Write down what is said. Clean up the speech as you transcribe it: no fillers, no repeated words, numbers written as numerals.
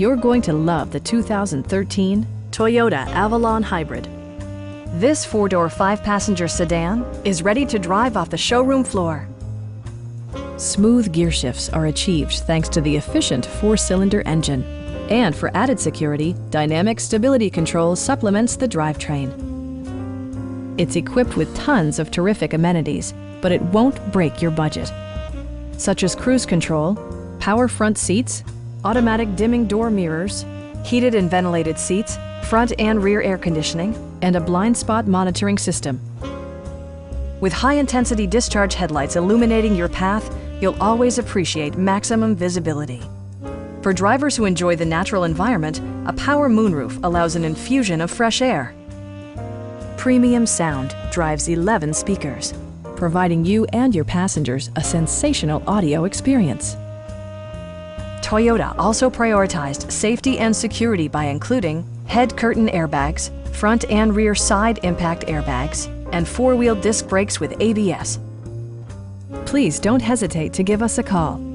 You're going to love the 2013 Toyota Avalon Hybrid. This four-door, five-passenger sedan is ready to drive off the showroom floor. Smooth gear shifts are achieved thanks to the efficient four-cylinder engine. And for added security, dynamic stability control supplements the drivetrain. It's equipped with tons of terrific amenities, but it won't break your budget, such as cruise control, power front seats, automatic dimming door mirrors, heated and ventilated seats, front and rear air conditioning, and a blind spot monitoring system. With high-intensity discharge headlights illuminating your path, you'll always appreciate maximum visibility. For drivers who enjoy the natural environment, a power moonroof allows an infusion of fresh air. Premium sound drives 11 speakers, providing you and your passengers a sensational audio experience. Toyota also prioritized safety and security by including head curtain airbags, front and rear side impact airbags, and four-wheel disc brakes with ABS. Please don't hesitate to give us a call.